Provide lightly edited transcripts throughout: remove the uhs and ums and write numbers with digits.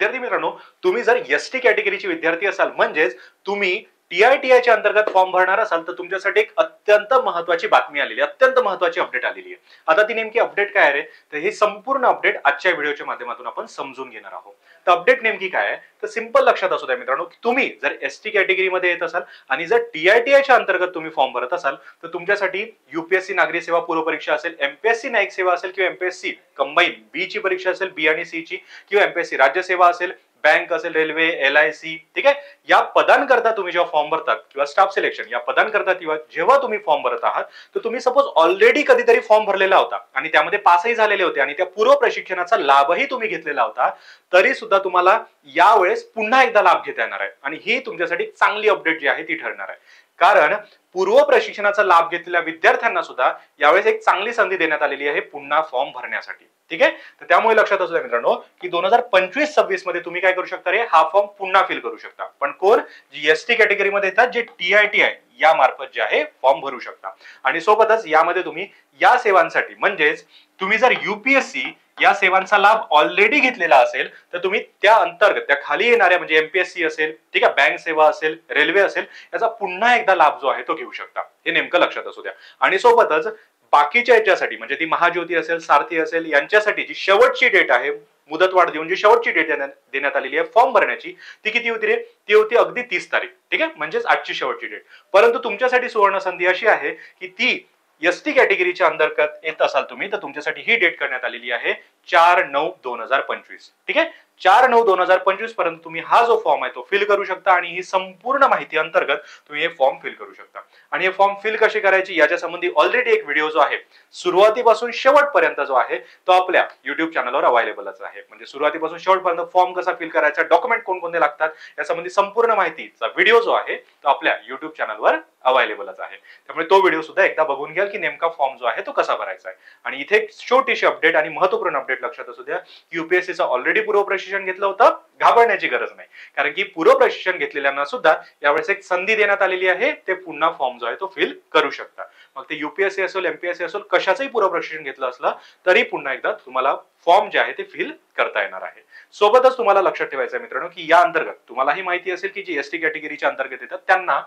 विद्यार्थी मित्रांनो, तुम्ही जर एसटी कॅटेगरीचे विद्यार्थी असाल म्हणजेच तुम्ही TITI च्या अंतर्गत फॉर्म भरणार असाल तर तुमच्यासाठी एक अत्यंत महत्त्वाची बातमी आलेली आहे, अत्यंत महत्त्वाची अपडेट आलेली आहे. आता ती नेमकी अपडेट काय आहे तर हे संपूर्ण अपडेट आजच्या व्हिडिओच्या माध्यमातून आपण समजून घेणार आहोत. तर अपडेट नेमकी काय आहे तर सिंपल लक्षात असू द्या मित्रांनो, की तुम्ही जर एसटी कॅटेगरी मध्ये येत असाल आणि जर TITI च्या अंतर्गत तुम्ही फॉर्म भरत असाल तर तुमच्यासाठी UPSC नागरी सेवा पूर्व परीक्षा असेल, MPSC न्यायिक सेवा असेल किंवा MPSC कंबाईन बी ची परीक्षा असेल, बी आणि सी ची किंवा MPSC राज्य सेवा असेल, बँक असेल, रेल्वे, LIC, ठीक आहे. या पदांकरता तुम्ही जेव्हा फॉर्म भरतात किंवा स्टाफ सिलेक्शन या पदांकरता जेव्हा तुम्ही फॉर्म भरत आहात तर तुम्ही सपोज ऑलरेडी कधीतरी फॉर्म भरलेला होता आणि त्यामध्ये पासही झालेले होते आणि त्या पूर्व प्रशिक्षणाचा लाभही तुम्ही घेतलेला होता, तरी सुद्धा तुम्हाला यावेळेस पुन्हा एकदा लाभ घेता येणार आहे आणि ही तुमच्यासाठी चांगली अपडेट जी आहे ती ठरणार आहे. कारण पूर्व प्रशिक्षणाचा लाभ घेतलेल्या विद्यार्थ्यांना सुद्धा यावेळेस एक चांगली संधी देण्यात आलेली आहे पुन्हा फॉर्म भरण्यासाठी. ठीक आहे. तर त्यामुळे लक्षात असू द्या मित्रांनो, की 2025-26 मध्ये तुम्ही काय करू शकता रे, हा फॉर्म पुन्हा फिल करू शकता. पण कोण, जी एसटी कॅटेगरी मध्ये येतात, जे TITI या मार्फत जे आहे फॉर्म भरू शकता. आणि सोबतच यामध्ये तुम्ही या सेवांसाठी म्हणजेच तुम्ही जर UPSC या सेवांचा लाभ ऑलरेडी घेतलेला असेल तर तुम्ही त्या अंतर्गत त्या खाली येणाऱ्या म्हणजे MPSC असेल, ठीक आहे, बँक सेवा असेल, रेल्वे असेल, याचा पुन्हा एकदा लाभ जो आहे तो घेऊ शकता. हे नेमकं लक्षात असू द्या. आणि सोबतच बाकीच्या याच्यासाठी म्हणजे ती महाज्योती असेल, सारथी असेल, यांच्यासाठी जी शेवटची डेट आहे मुदतवाढ देऊन जी शेवटची डेट देण्यात आलेली आहे फॉर्म भरण्याची, ती किती होती रे, ती होती अगदी 30 तारीख. ठीक आहे, म्हणजेच आजची शेवटची डेट. परंतु तुमच्यासाठी सुवर्ण संधी अशी आहे की ती एसटी कॅटेगरीच्या अंतर्गत येत असाल तुम्ही तर तुमच्यासाठी ही डेट करण्यात आलेली आहे 4/9/2025. ठीक आहे, 4/9/2025 पर्यंत तुम्ही हा जो फॉर्म आहे तो फिल करू शकता आणि ही संपूर्ण माहिती अंतर्गत तुम्ही हे फॉर्म फिल करू शकता. आणि हे फॉर्म फिल कशी करायची याच्या संबंधी ऑलरेडी एक व्हिडिओ जो आहे सुरुवातीपासून शेवटपर्यंत जो आहे तो आपल्या युट्यूब चॅनलवर अवेलेबलच आहे. म्हणजे सुरुवातीपासून शेवटपर्यंत फॉर्म कसा फिल करायचा, डॉक्युमेंट कोणकोणते लागतात या संबंधी संपूर्ण माहितीचा व्हिडिओ जो आहे तो आपल्या युट्यूब चॅनलवर अवेलेबलच आहे. त्यामुळे तो व्हिडिओ सुद्धा एकदा बघून घ्या की नेमका फॉर्म जो आहे तो कसा भरायचा आहे. आणि इथे एक छोटीशी अपडेट आणि महत्त्वपूर्ण अपडेट लक्षात असू द्या, UPSCचं ऑलरेडी पूर्व प्रशिक्षण घेतलं होतं, घाबरण्याची गरज नाही. कारण की पूर्व प्रशिक्षण घेतलेल्यांना सुद्धा यावेळेस एक संधी देण्यात आलेली आहे, ते पुन्हा फॉर्म जो आहे तो फिल करू शकता. मग ते UPSC असेल, MPSC असेल, कशाचंही पूर्व प्रशिक्षण घेतलं असलं तरी पुन्हा एकदा तुम्हाला फॉर्म जे आहे ते फिल करता येणार आहे. सोबतच तुम्हाला लक्षात ठेवायचं आहे मित्रांनो, की या अंतर्गत तुम्हालाही माहिती असेल की जी एसटी कॅटेगरीच्या अंतर्गत येतात त्यांना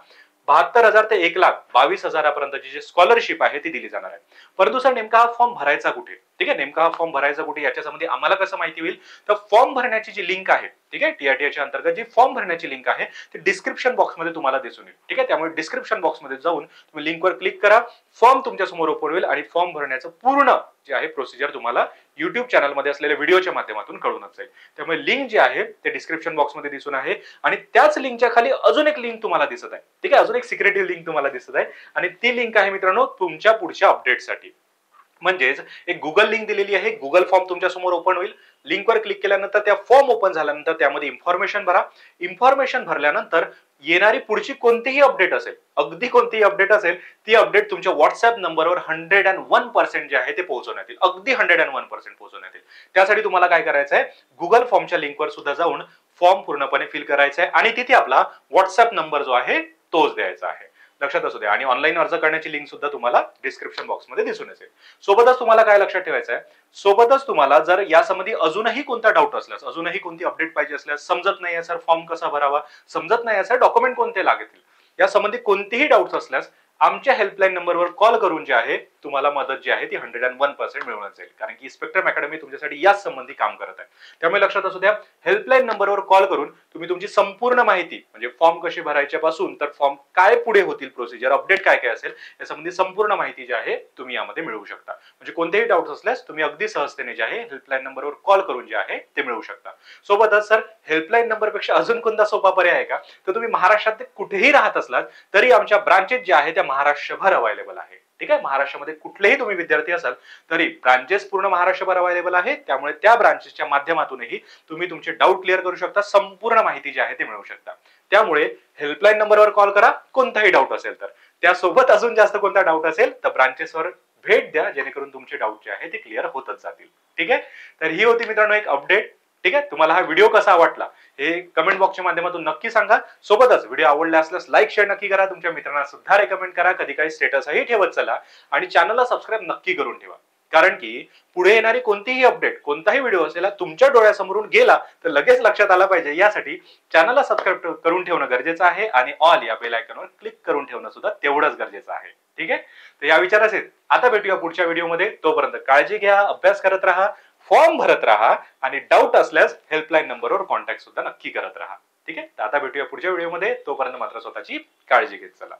72,000 ते 1,22,000 पर्यंतची जी स्कॉलरशिप आहे ती दिली जाणार आहे. परंतु सर नेमका हा फॉर्म भरायचा कुठे, ठीक आहे, नेमका हा फॉर्म भरायचा कुठे याच्या संबंधी आम्हाला कसं माहिती होईल, तर फॉर्म भरण्याची जी लिंक आहे, ठीक आहे, TITI च्या अंतर्गत जी फॉर्म भरण्याची लिंक आहे ती डिस्क्रिप्शन बॉक्स मध्ये तुम्हाला दिसून येईल. ठीक आहे, त्यामुळे डिस्क्रिप्शन बॉक्स मध्ये जाऊन तुम्ही लिंकवर क्लिक करा, फॉर्म तुमच्या समोर ओपन होईल आणि फॉर्म भरण्याचं पूर्ण जे आहे प्रोसिजर तुम्हाला युट्यूब चॅनल मध्ये असलेल्या व्हिडिओच्या माध्यमातून कळूनच जाईल. त्यामुळे लिंक जी आहे ते डिस्क्रिप्शन बॉक्स मध्ये दिसून आहे आणि त्याच लिंकच्या खाली अजून एक लिंक तुम्हाला दिसत आहे. ठीक आहे, अजून एक सिक्रेटिव्ह लिंक तुम्हाला दिसत आहे आणि ती लिंक आहे मित्रांनो तुमच्या पुढच्या अपडेटसाठी. म्हणजेच एक गुगल लिंक दिलेली आहे, गुगल फॉर्म तुमच्या समोर ओपन होईल. लिंकवर क्लिक केल्यानंतर त्या फॉर्म ओपन झाल्यानंतर त्यामध्ये इन्फॉर्मेशन भरा. इन्फॉर्मेशन भरल्यानंतर येणारी पुढची कोणतीही अपडेट असेल, अगदी कोणतीही अपडेट असेल, ती अपडेट तुमच्या व्हॉट्सअप नंबरवर 101% जे आहे ते पोहोचवण्यात येईल, अगदी 101% पोहोचवण्यात येईल. त्यासाठी तुम्हाला काय करायचं आहे, गुगल फॉर्मच्या लिंकवर सुद्धा जाऊन फॉर्म पूर्णपणे फिल करायचा आहे आणि तिथे आपला व्हॉट्सअप नंबर जो आहे तोच द्यायचा आहे. लक्षात असू द्या. आणि ऑनलाईन अर्ज करण्याची लिंक सुद्धा तुम्हाला डिस्क्रिप्शन बॉक्स मध्ये दिसून येईल. सोबतच तुम्हाला काय लक्षात ठेवायचं आहे, सोबतच तुम्हाला जर या संबंधी अजूनही कोणता डाऊट असल्यास, अजूनही कोणती अपडेट पाहिजे असल्यास, समजत नाही सर फॉर्म कसा भरावा, समजत नाही सर डॉक्युमेंट कोणते लागतील, या संबंधी कोणतेही डाऊट्स असल्यास आमच्या हेल्पलाईन नंबरवर कॉल करून जे आहे तुम्हाला मदत जी आहे ती 101% मिळून जाईल. कारण की स्पेक्ट्रम अकॅडमी तुमच्यासाठी याच संबंधी काम करत आहे. त्यामुळे लक्षात असू द्या, हेल्पलाईन नंबरवर कॉल करून तुम्ही तुमची संपूर्ण माहिती म्हणजे फॉर्म कसे भरायच्या पासून तर फॉर्म काय पुढे होतील प्रोसिजर, अपडेट काय काय असेल या संबंधी संपूर्ण माहिती जी आहे तुम्ही यामध्ये मिळवू शकता. म्हणजे कोणतेही डाऊट्स असल्यास तुम्ही अगदी सहजतेने जे आहे हेल्पलाईन नंबरवर कॉल करून जे आहे ते मिळवू शकता. सोबतच सर हेल्पलाईन नंबरपेक्षा अजून कोणता सोपा पर्याय आहे का, तर तुम्ही महाराष्ट्रात कुठेही राहत असलात तरी आमच्या ब्रांचेस ज्या आहेत त्या महाराष्ट्रभर अवेलेबल आहे. ठीक आहे, महाराष्ट्रामध्ये कुठलेही तुम्ही विद्यार्थी असाल तरी ब्रांचेस पूर्ण महाराष्ट्रभर अवेलेबल आहेत. त्यामुळे त्या ब्रांचेसच्या माध्यमातूनही तुम्ही तुमचे डाऊट क्लिअर करू शकता, संपूर्ण माहिती जी आहे ते मिळवू शकता. त्यामुळे हेल्पलाईन नंबरवर कॉल करा कोणताही डाऊट असेल तर. त्यासोबत अजून जास्त कोणता डाऊट असेल तर ब्रांचेसवर भेट द्या, जेणेकरून तुमचे डाऊट जे आहे ते क्लिअर होतच जातील. ठीक आहे, तर ही होती मित्रांनो एक अपडेट. ठीक आहे, तुम्हाला हा व्हिडिओ कसा वाटला हे कमेंट बॉक्सच्या माध्यमातून नक्की सांगा. सोबतच व्हिडिओ आवडला असल्यास लाईक शेअर नक्की करा, तुमच्या मित्रांना सुद्धा रेकमेंड करा, कधी काही स्टेटसही ठेवत चला आणि चॅनलला सबस्क्राईब नक्की करून ठेवा. कारण की पुढे येणारी कोणतीही अपडेट, कोणताही व्हिडिओ असेल तुमच्या डोळ्यासमोरून गेला तर लगेच लक्षात आला पाहिजे, यासाठी चॅनलला सबस्क्राईब करून ठेवणं गरजेचं आहे आणि ऑल या बेल आयकॉनवर क्लिक करून ठेवणं सुद्धा तेवढंच गरजेचं आहे. ठीक आहे, तर या विचार असेल. आता भेटूया पुढच्या व्हिडिओमध्ये. तोपर्यंत काळजी घ्या, अभ्यास करत राहा, फॉर्म भरत राहा आणि डाऊट असल्यास हेल्पलाईन नंबरवर कॉन्टॅक्ट सुद्धा नक्की करत राहा. ठीक आहे, तर आता भेटूया पुढच्या व्हिडिओमध्ये. तोपर्यंत मात्र स्वतःची काळजी घेत चला.